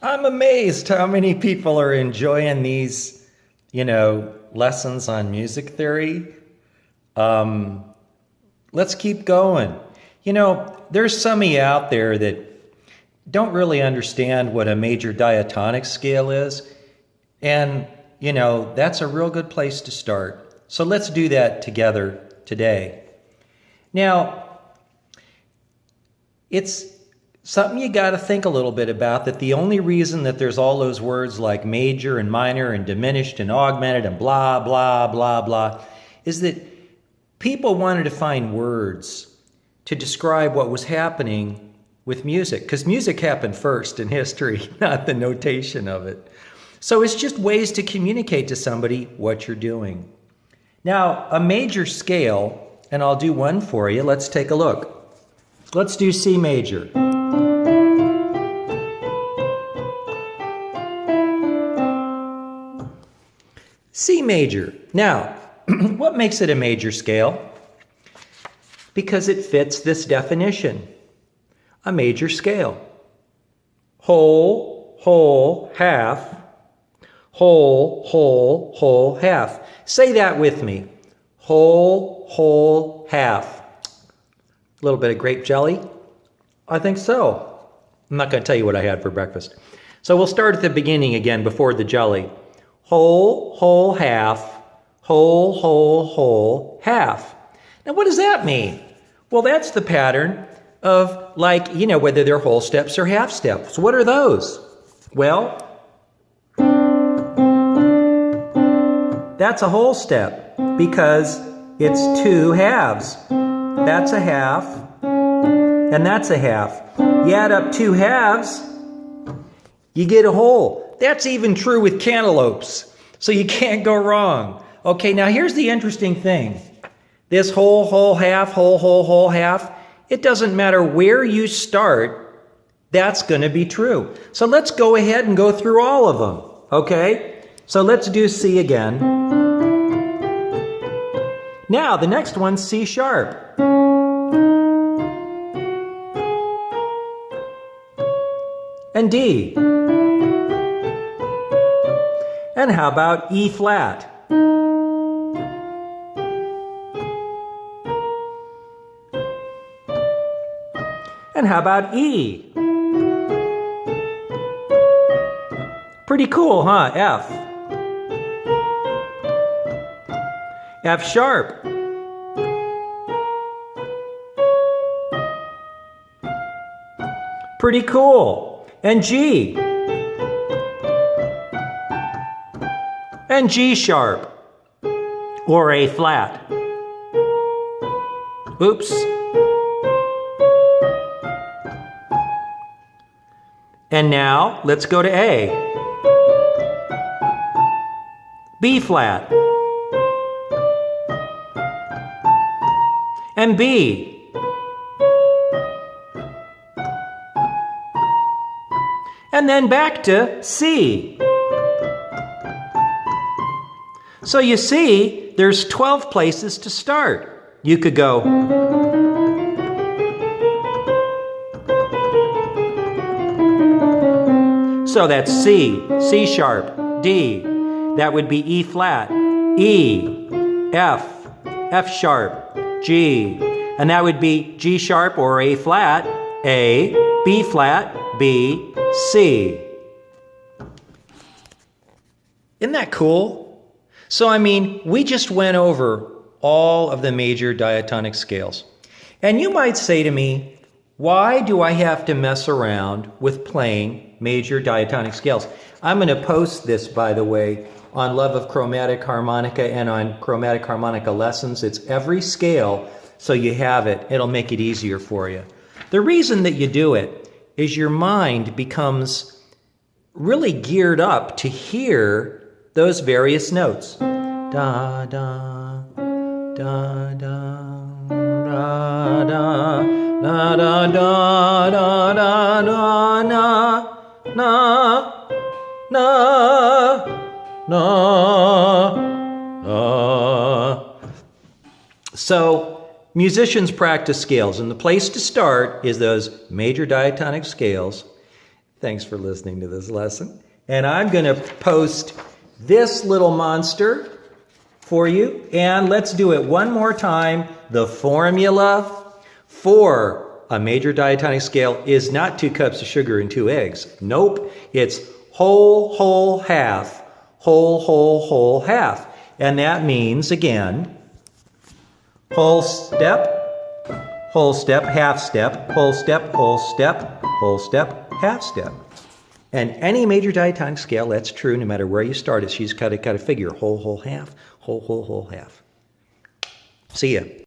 I'm amazed how many people are enjoying these, lessons on music theory. Um, let's keep going. There's some of you out there that don't really understand what a major diatonic scale is. And, that's a real good place to start. So let's do that together today. Now, it's something you got to think a little bit about, that the only reason that there's all those words like major and minor and diminished and augmented and blah, blah, blah, blah, is that people wanted to find words to describe what was happening with music, because music happened first in history, not the notation of it. So it's just ways to communicate to somebody what you're doing. Now, a major scale, and I'll do one for you. Let's take a look. Let's do C major. C major. Now, what makes it a major scale? Because it fits this definition. A major scale. Whole, whole, half. Whole, whole, whole, half. Say that with me. Whole, whole, half. A little bit of grape jelly? I think so. I'm not going to tell you what I had for breakfast. So we'll start at the beginning again before the jelly. Whole, whole, half. Whole, whole, whole, half. Now what does that mean? Well, that's the pattern of, whether they're whole steps or half steps. What are those? Well, that's a whole step because it's two halves. That's a half, and that's a half. You add up two halves, you get a whole. That's even true with cantaloupes, so you can't go wrong. Okay, now here's the interesting thing. This whole, whole, half, whole, whole, whole, half, it doesn't matter where you start, that's going to be true. So let's go ahead and go through all of them, okay? So let's do C again. Now, the next one's C sharp. And D. And how about E flat? And how about E? Pretty cool, huh? F. F sharp. Pretty cool. And G. And G sharp. Or A flat. Oops. And now, let's go to A. B flat. And B. And then back to C. So you see, there's 12 places to start. You could go. So that's C, C sharp, D. That would be E flat, E, F, F sharp, G. And that would be G sharp or A flat, A, B flat, B, C. Isn't that cool? So, we just went over all of the major diatonic scales. And you might say to me, why do I have to mess around with playing major diatonic scales? I'm going to post this, by the way, on Love of Chromatic Harmonica and on Chromatic Harmonica Lessons. It's every scale, so you have it. It'll make it easier for you. The reason that you do it is your mind becomes really geared up to hear those various notes. Da, da, da, da, da, da, da, da, da, da, da, da, na, na, na, na, na. So musicians practice scales, and the place to start is those major diatonic scales. Thanks for listening to this lesson. And I'm going to post this little monster for you. And let's do it one more time. The formula for a major diatonic scale is not 2 cups of sugar and 2 eggs. Nope. It's whole, whole, half, whole, whole, whole, half. And that means, again, whole step, half step, whole step, whole step, half step. And any major diatonic scale, that's true no matter where you start it. She's got to figure whole, whole, half, whole, whole, whole, half. See ya.